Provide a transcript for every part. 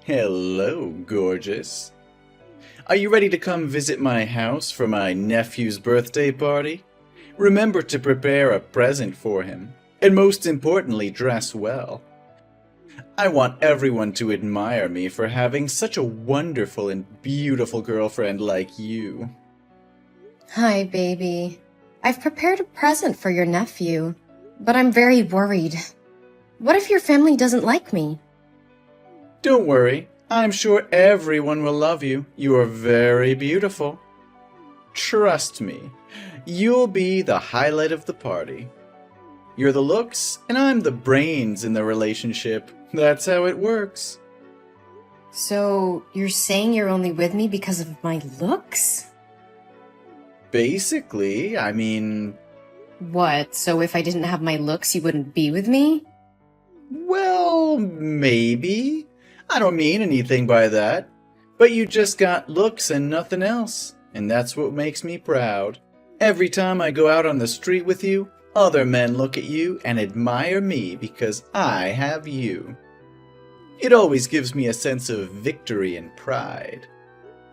Hello, gorgeous. Are you ready to come visit my house for my nephew's birthday party? Remember to prepare a present for him, and most importantly, dress well. I want everyone to admire me for having such a wonderful and beautiful girlfriend like you. Hi, baby. I've prepared a present for your nephew, but I'm very worried. What if your family doesn't like me? Don't worry, I'm sure everyone will love you. You are very beautiful. Trust me, you'll be the highlight of the party. You're the looks, and I'm the brains in the relationship. That's how it works. So, you're saying you're only with me because of my looks? Basically, I mean, What, so if I didn't have my looks, you wouldn't be with me? well, maybe. I don't mean anything by that. But you just got looks and nothing else, and that's what makes me proud. Every time I go out on the street with you, other men look at you and admire me because I have you. It always gives me a sense of victory and pride.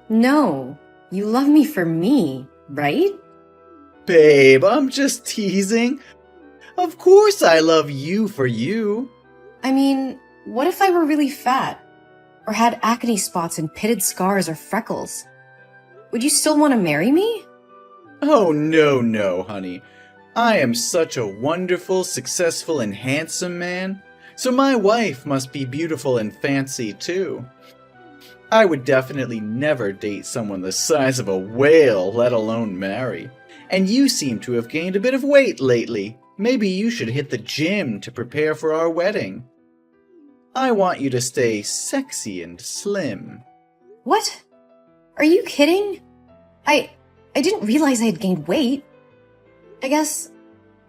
No, you love me for me, right? Babe, I'm just teasing. Of course I love you for you. I mean, what if I were really fat? Or had acne spots and pitted scars or freckles? Would you still want to marry me? Oh, no, honey. I am such a wonderful, successful, and handsome man, so my wife must be beautiful and fancy too. I would definitely never date someone the size of a whale, let alone marry. And you seem to have gained a bit of weight lately. Maybe you should hit the gym to prepare for our wedding. I want you to stay sexy and slim. What? Are you kidding? I didn't realize I had gained weight. I guess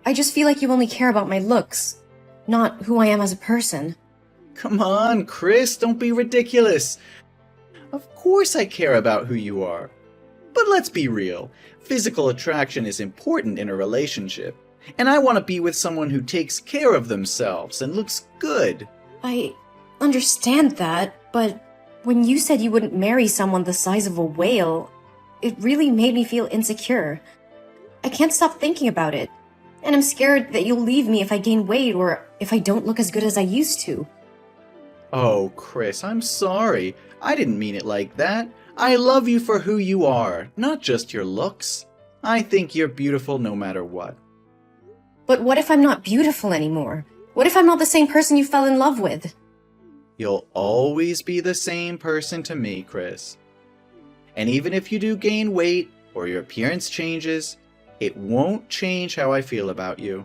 I just feel like you only care about my looks, not who I am as a person. Come on, Chris, don't be ridiculous. Of course I care about who you are. But let's be real. Physical attraction is important in a relationship. And I want to be with someone who takes care of themselves and looks good. I understand that, but when you said you wouldn't marry someone the size of a whale, it really made me feel insecure. I can't stop thinking about it. And I'm scared that you'll leave me if I gain weight or if I don't look as good as I used to. Oh, Chris, I'm sorry. I didn't mean it like that. I love you for who you are, not just your looks. I think you're beautiful no matter what. But what if I'm not beautiful anymore? What if I'm not the same person you fell in love with? You'll always be the same person to me, Chris. And even if you do gain weight or your appearance changes, it won't change how I feel about you.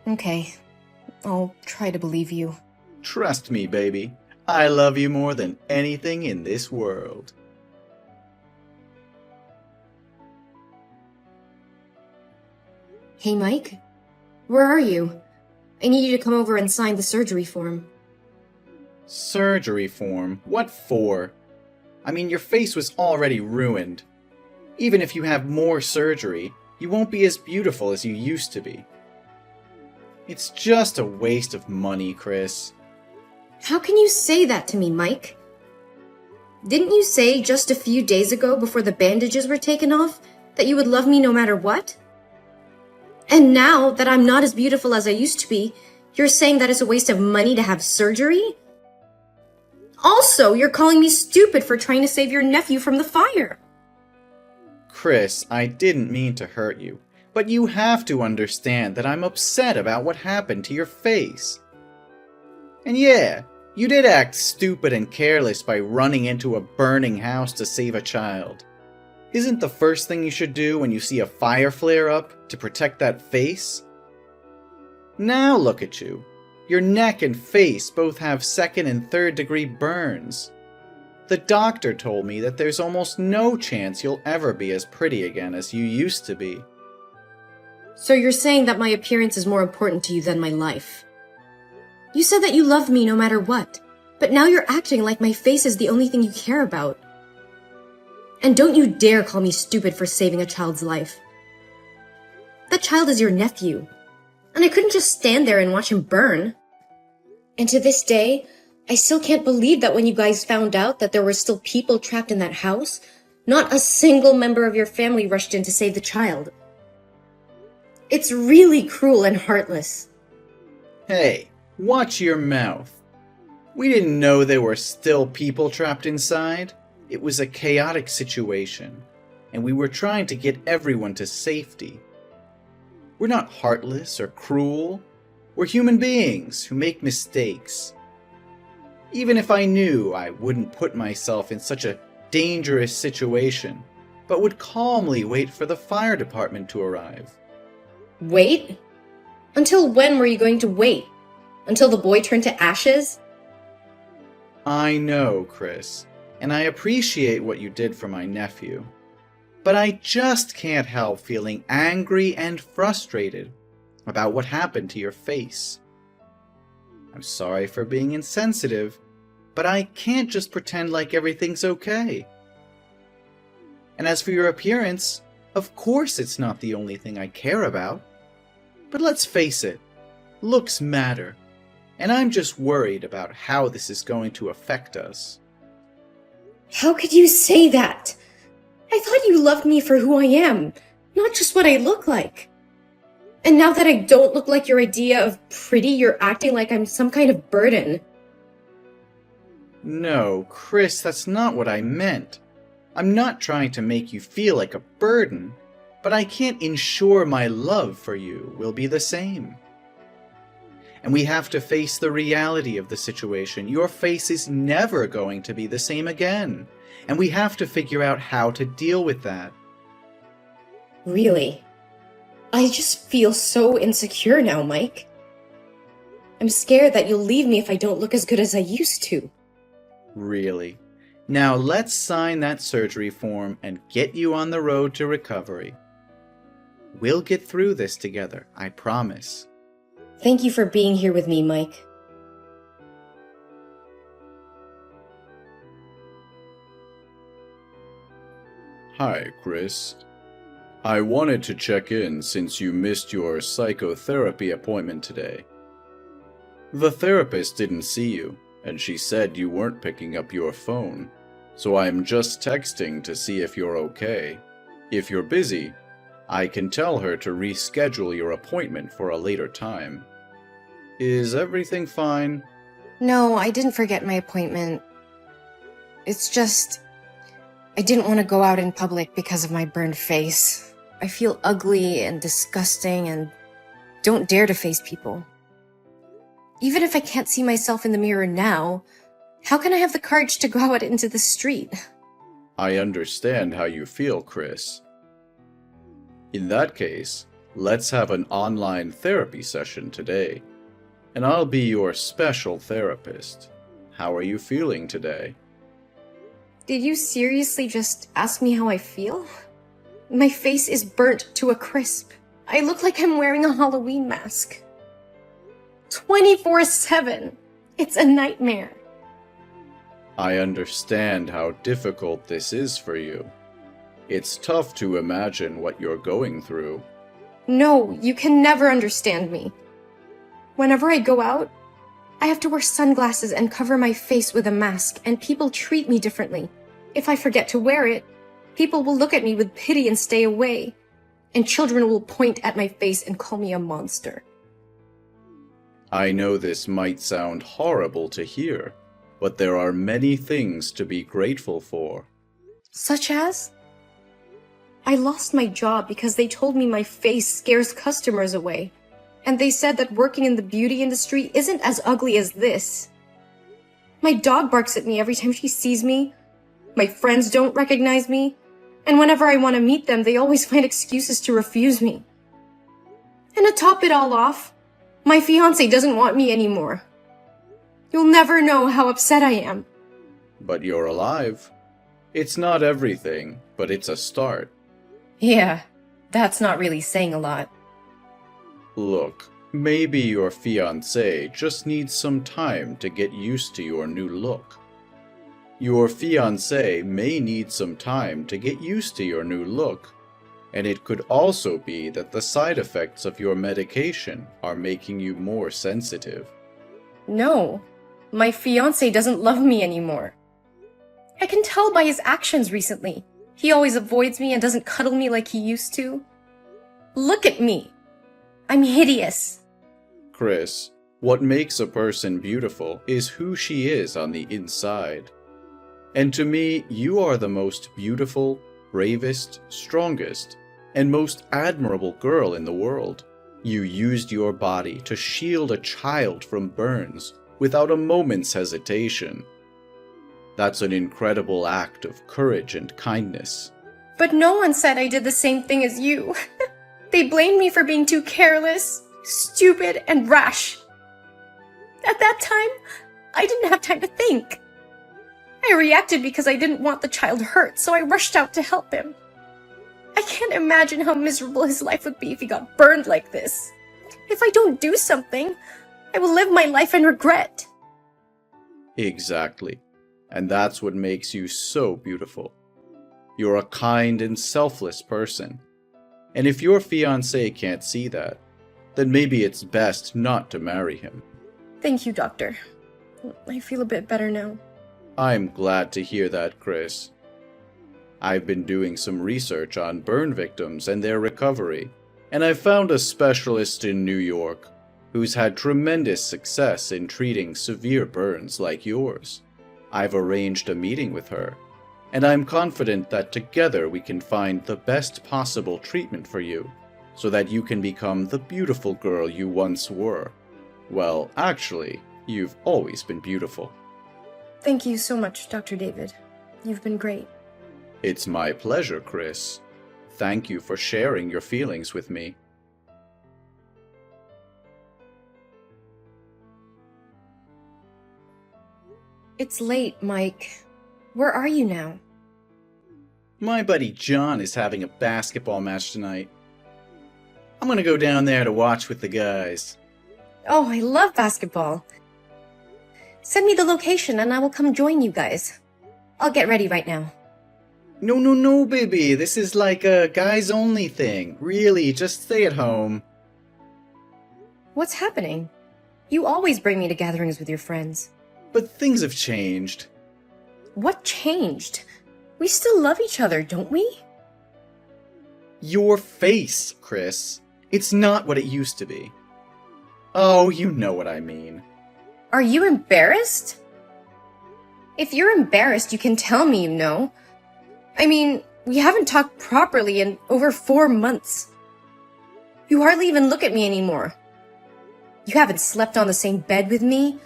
Okay, I'll try to believe you. Trust me, baby. I love you more than anything in this world. Hey, Mike? Where are you? I need you to come over and sign the surgery form. Surgery form? What for? I mean, your face was already ruined. Even if you have more surgery, you won't be as beautiful as you used to be. It's just a waste of money, Chris. How can you say that to me, Mike? Didn't you say just a few days ago before the bandages were taken off that you would love me no matter what? And now that I'm not as beautiful as I used to be, you're saying that it's a waste of money to have surgery? Also, you're calling me stupid for trying to save your nephew from the fire. Chris, I didn't mean to hurt you, but you have to understand that I'm upset about what happened to your face. And yeah, you did act stupid and careless by running into a burning house to save a child. Isn't the first thing you should do when you see a fire flare up to protect that face? Now look at you. Your neck and face both have second and third degree burns. The doctor told me that there's almost no chance you'll ever be as pretty again as you used to be. So you're saying that my appearance is more important to you than my life? You said that you loved me no matter what, but now you're acting like my face is the only thing you care about. And don't you dare call me stupid for saving a child's life. That child is your nephew, and I couldn't just stand there and watch him burn. And to this day, I still can't believe that when you guys found out that there were still people trapped in that house, not a single member of your family rushed in to save the child. It's really cruel and heartless. Hey, watch your mouth. We didn't know there were still people trapped inside. It was a chaotic situation, and we were trying to get everyone to safety. We're not heartless or cruel. We're human beings who make mistakes. Even if I knew, I wouldn't put myself in such a dangerous situation, but would calmly wait for the fire department to arrive. Wait? Until when were you going to wait? Until the boy turned to ashes? I know, Chris, and I appreciate what you did for my nephew. But I just can't help feeling angry and frustrated about what happened to your face. I'm sorry for being insensitive, but I can't just pretend like everything's okay. And as for your appearance, of course it's not the only thing I care about. But let's face it, looks matter, and I'm just worried about how this is going to affect us. How could you say that? I thought you loved me for who I am, not just what I look like. And now that I don't look like your idea of pretty, you're acting like I'm some kind of burden. No, Chris, that's not what I meant. I'm not trying to make you feel like a burden, but I can't ensure my love for you will be the same. And we have to face the reality of the situation. Your face is never going to be the same again, and we have to figure out how to deal with that. Really? I just feel so insecure now, Mike. I'm scared that you'll leave me if I don't look as good as I used to. Really? Now let's sign that surgery form and get you on the road to recovery. We'll get through this together, I promise. Thank you for being here with me, Mike. Hi, Chris. I wanted to check in since you missed your psychotherapy appointment today. The therapist didn't see you, and she said you weren't picking up your phone, so I'm just texting to see if you're okay. If you're busy, I can tell her to reschedule your appointment for a later time. Is everything fine? No, I didn't forget my appointment. It's just, I didn't want to go out in public because of my burned face. I feel ugly and disgusting and don't dare to face people. Even if I can't see myself in the mirror now, how can I have the courage to go out into the street? I understand how you feel, Chris. In that case, let's have an online therapy session today, and I'll be your special therapist. How are you feeling today? Did you seriously just ask me how I feel? My face is burnt to a crisp. I look like I'm wearing a Halloween mask. 24/7. It's a nightmare. I understand how difficult this is for you. It's tough to imagine what you're going through. No, you can never understand me. Whenever I go out, I have to wear sunglasses and cover my face with a mask, and people treat me differently. If I forget to wear it, people will look at me with pity and stay away, and children will point at my face and call me a monster. I know this might sound horrible to hear, but there are many things to be grateful for. Such as? I lost my job because they told me my face scares customers away, and they said that working in the beauty industry isn't as ugly as this. My dog barks at me every time she sees me. My friends don't recognize me, and whenever I want to meet them, they always find excuses to refuse me. And to top it all off, my fiancé doesn't want me anymore. You'll never know how upset I am. But you're alive. It's not everything, but it's a start. Yeah, that's not really saying a lot. Look, maybe your fiancé just needs some time to get used to your new look. Your fiancé may need some time to get used to your new look, and it could also be that the side effects of your medication are making you more sensitive. No, My fiancé doesn't love me anymore. I can tell by his actions recently. He always avoids me and doesn't cuddle me like he used to. Look at me. I'm hideous. Chris, what makes a person beautiful is who she is on the inside. And to me, you are the most beautiful, bravest, strongest, and most admirable girl in the world. You used your body to shield a child from burns without a moment's hesitation. That's an incredible act of courage and kindness. But no one said I did the same thing as you. They blamed me for being too careless, stupid, and rash. At that time, I didn't have time to think. I reacted because I didn't want the child hurt, so I rushed out to help him. I can't imagine how miserable his life would be if he got burned like this. If I don't do something, I will live my life in regret. Exactly. And that's what makes you so beautiful. You're a kind and selfless person. And if your fiancé can't see that, then maybe it's best not to marry him. Thank you, Doctor. I feel a bit better now. I'm glad to hear that, Chris. I've been doing some research on burn victims and their recovery, and I found a specialist in New York who's had tremendous success in treating severe burns like yours. I've arranged a meeting with her, and I'm confident that together we can find the best possible treatment for you, so that you can become the beautiful girl you once were. Well, actually, you've always been beautiful. Thank you so much, Dr. David. You've been great. It's my pleasure, Chris. Thank you for sharing your feelings with me. It's late, Mike. Where are you now? My buddy John is having a basketball match tonight. I'm gonna go down there to watch with the guys. Oh, I love basketball. Send me the location and I will come join you guys. I'll get ready right now. No, baby. This is like a guys-only thing. Really, just stay at home. What's happening? You always bring me to gatherings with your friends. But things have changed. What changed? We still love each other, don't we? Your face, Chris. It's not what it used to be. Oh, you know what I mean. Are you embarrassed? If you're embarrassed, you can tell me, you know. I mean, we haven't talked properly in over 4 months. You hardly even look at me anymore. You haven't slept on the same bed with me,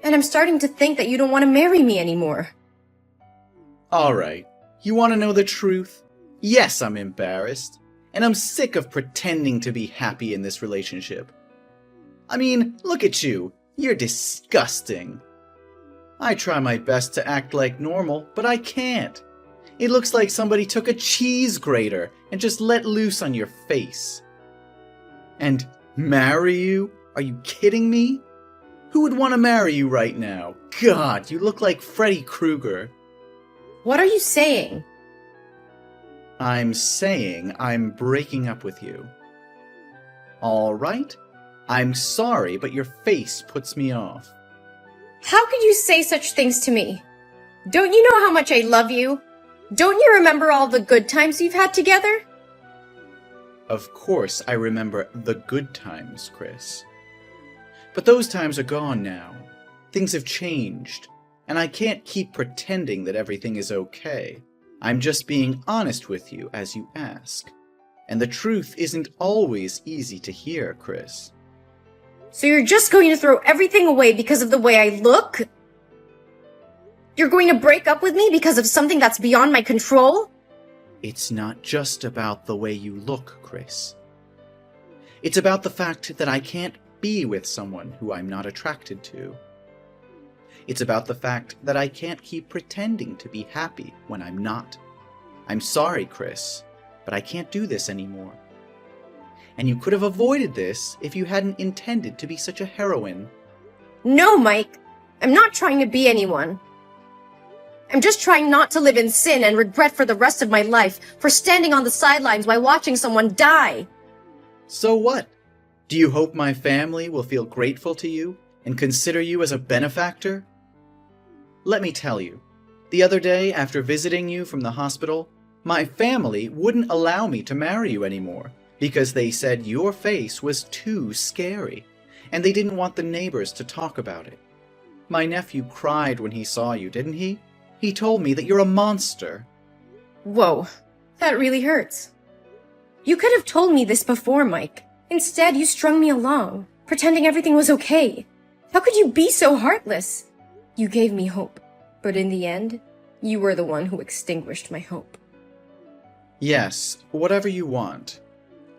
and I'm starting to think that you don't want to marry me anymore. Alright, you want to know the truth? Yes, I'm embarrassed, and I'm sick of pretending to be happy in this relationship. I mean, look at you. You're disgusting. I try my best to act like normal, but I can't. It looks like somebody took a cheese grater and just let loose on your face. And marry you? Are you kidding me? Who would want to marry you right now? God, you look like Freddy Krueger. What are you saying? I'm saying I'm breaking up with you. Alright? I'm sorry, but your face puts me off. How could you say such things to me? Don't you know how much I love you? Don't you remember all the good times we've had together? Of course I remember the good times, Chris. But those times are gone now. Things have changed, and I can't keep pretending that everything is okay. I'm just being honest with you as you ask. And the truth isn't always easy to hear, Chris. So you're just going to throw everything away because of the way I look? You're going to break up with me because of something that's beyond my control? It's not just about the way you look, Chris. It's about the fact that I can't be with someone who I'm not attracted to. It's about the fact that I can't keep pretending to be happy when I'm not. I'm sorry, Chris, but I can't do this anymore. And you could have avoided this if you hadn't intended to be such a heroine. No, Mike. I'm not trying to be anyone. I'm just trying not to live in sin and regret for the rest of my life for standing on the sidelines while watching someone die. So what? Do you hope my family will feel grateful to you and consider you as a benefactor? Let me tell you, the other day after visiting you from the hospital, my family wouldn't allow me to marry you anymore because they said your face was too scary, and they didn't want the neighbors to talk about it. My nephew cried when he saw you, didn't he? He told me that you're a monster. Whoa, that really hurts. You could have told me this before, Mike. Instead, you strung me along, pretending everything was okay. How could you be so heartless? You gave me hope, but in the end, you were the one who extinguished my hope. Yes, whatever you want.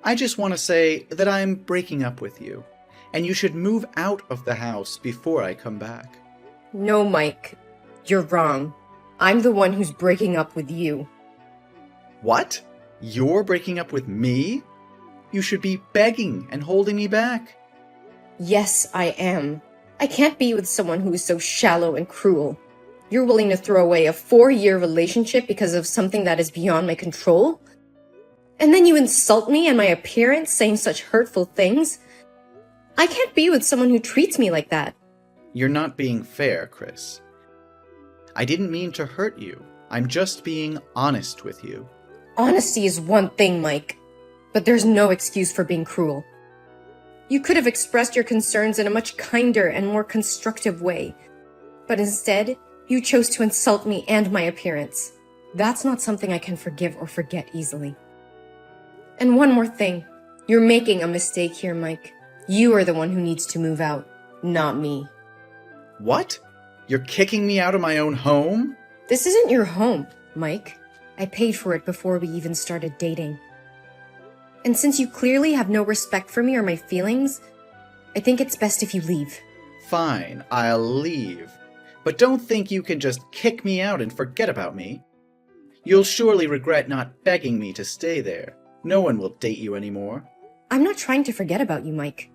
I just want to say that I'm breaking up with you, and you should move out of the house before I come back. No, Mike. You're wrong. I'm the one who's breaking up with you. What? You're breaking up with me? You should be begging and holding me back. Yes, I am. I can't be with someone who is so shallow and cruel. You're willing to throw away a 4-year relationship because of something that is beyond my control? And then you insult me and my appearance, saying such hurtful things? I can't be with someone who treats me like that. You're not being fair, Chris. I didn't mean to hurt you. I'm just being honest with you. Honesty is one thing, Mike, but there's no excuse for being cruel. You could have expressed your concerns in a much kinder and more constructive way, but instead, you chose to insult me and my appearance. That's not something I can forgive or forget easily. And one more thing. You're making a mistake here, Mike. You are the one who needs to move out, not me. What? You're kicking me out of my own home? This isn't your home, Mike. I paid for it before we even started dating. And since you clearly have no respect for me or my feelings, I think it's best if you leave. Fine, I'll leave. But don't think you can just kick me out and forget about me. You'll surely regret not begging me to stay there. No one will date you anymore. I'm not trying to forget about you, Mike.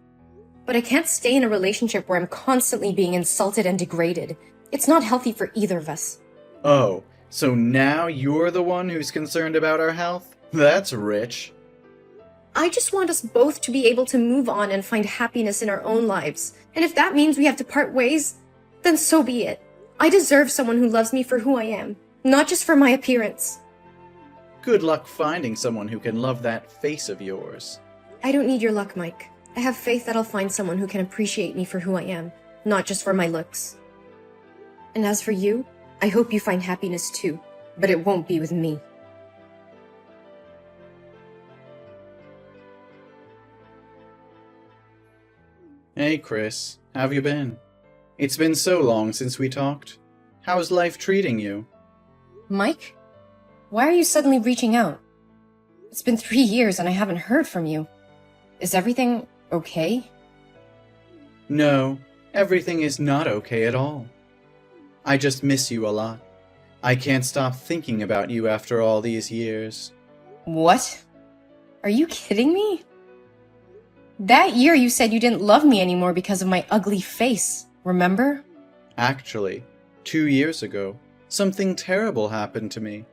But I can't stay in a relationship where I'm constantly being insulted and degraded. It's not healthy for either of us. Oh, so now you're the one who's concerned about our health? That's rich. I just want us both to be able to move on and find happiness in our own lives. And if that means we have to part ways, then so be it. I deserve someone who loves me for who I am, not just for my appearance. Good luck finding someone who can love that face of yours. I don't need your luck, Mike. I have faith that I'll find someone who can appreciate me for who I am, not just for my looks. And as for you, I hope you find happiness too, but it won't be with me. Hey, Chris. How have you been? It's been so long since we talked. How's life treating you? Mike? Why are you suddenly reaching out? It's been 3 years and I haven't heard from you. Is everything okay? No, everything is not okay at all. I just miss you a lot. I can't stop thinking about you after all these years. What? Are you kidding me? That year you said you didn't love me anymore because of my ugly face, remember? Actually, 2 years ago, something terrible happened to me.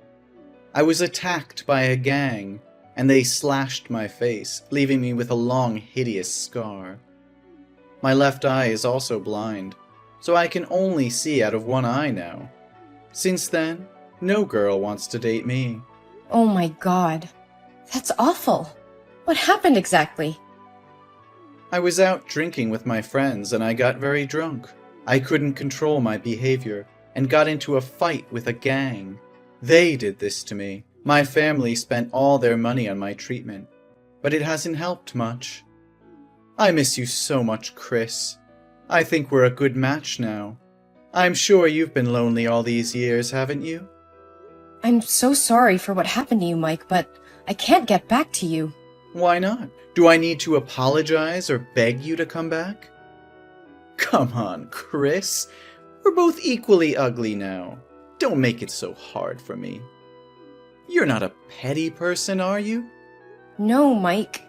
I was attacked by a gang, and they slashed my face, leaving me with a long, hideous scar. My left eye is also blind, so I can only see out of one eye now. Since then, no girl wants to date me. Oh my god. That's awful. What happened exactly? I was out drinking with my friends and I got very drunk. I couldn't control my behavior and got into a fight with a gang. They did this to me. My family spent all their money on my treatment, but it hasn't helped much. I miss you so much, Chris. I think we're a good match now. I'm sure you've been lonely all these years, haven't you? I'm so sorry for what happened to you, Mike, but I can't get back to you. Why not? Do I need to apologize or beg you to come back? Come on, Chris. We're both equally ugly now. Don't make it so hard for me. You're not a petty person, are you? No, Mike.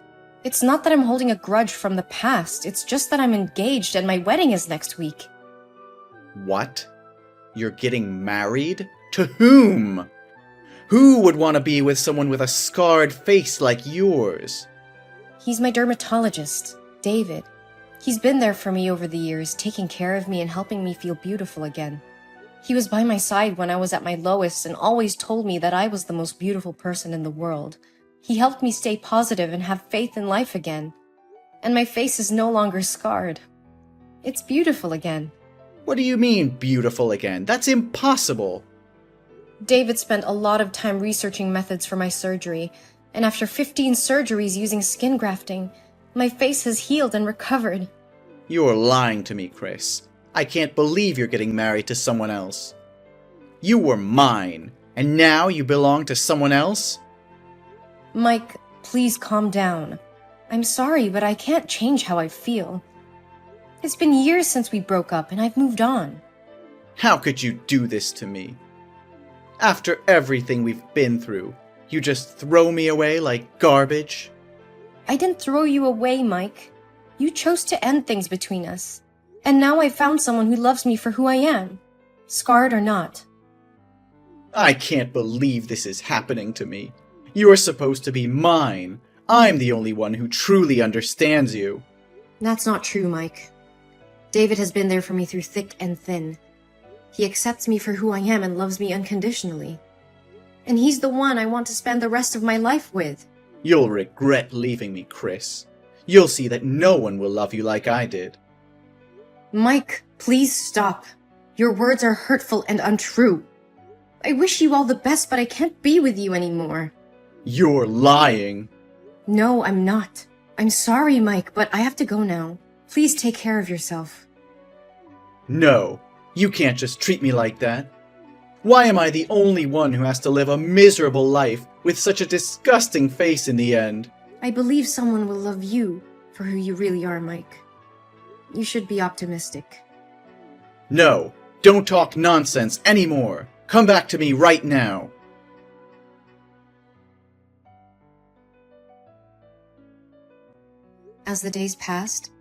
It's not that I'm holding a grudge from the past. It's just that I'm engaged and my wedding is next week. What? You're getting married? To whom? Who would want to be with someone with a scarred face like yours? He's my dermatologist, David. He's been there for me over the years, taking care of me and helping me feel beautiful again. He was by my side when I was at my lowest and always told me that I was the most beautiful person in the world. He helped me stay positive and have faith in life again. And my face is no longer scarred. It's beautiful again. What do you mean, beautiful again? That's impossible! David spent a lot of time researching methods for my surgery, and after 15 surgeries using skin grafting, my face has healed and recovered. You're lying to me, Chris. I can't believe you're getting married to someone else. You were mine, and now you belong to someone else? Mike, please calm down. I'm sorry, but I can't change how I feel. It's been years since we broke up, and I've moved on. How could you do this to me? After everything we've been through, you just throw me away like garbage? I didn't throw you away, Mike. You chose to end things between us. And now I've found someone who loves me for who I am, scarred or not. I can't believe this is happening to me. You're supposed to be mine. I'm the only one who truly understands you. That's not true, Mike. David has been there for me through thick and thin. He accepts me for who I am and loves me unconditionally. And he's the one I want to spend the rest of my life with. You'll regret leaving me, Chris. You'll see that no one will love you like I did. Mike, please stop. Your words are hurtful and untrue. I wish you all the best, but I can't be with you anymore. You're lying. No, I'm not. I'm sorry, Mike, but I have to go now. Please take care of yourself. No, you can't just treat me like that. Why am I the only one who has to live a miserable life with such a disgusting face in the end? I believe someone will love you for who you really are, Mike. You should be optimistic. No, don't talk nonsense anymore. Come back to me right now. As the days passed,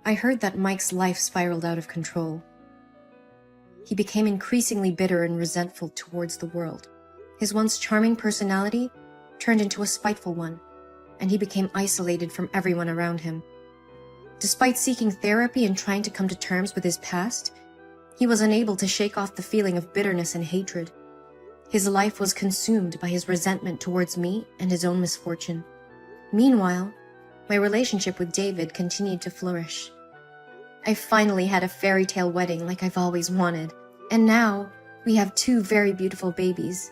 I heard that Mike's life spiraled out of control. He became increasingly bitter and resentful towards the world. His once charming personality turned into a spiteful one, and he became isolated from everyone around him. Despite seeking therapy and trying to come to terms with his past, he was unable to shake off the feeling of bitterness and hatred. His life was consumed by his resentment towards me and his own misfortune. Meanwhile, my relationship with David continued to flourish. I finally had a fairy tale wedding like I've always wanted, and now we have 2 very beautiful babies.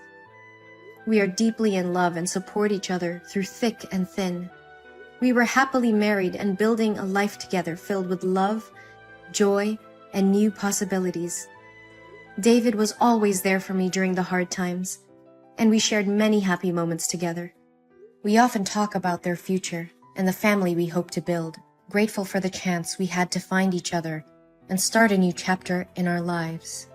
We are deeply in love and support each other through thick and thin. We were happily married and building a life together filled with love, joy, and new possibilities. David was always there for me during the hard times, and we shared many happy moments together. We often talk about their future and the family we hope to build, grateful for the chance we had to find each other and start a new chapter in our lives.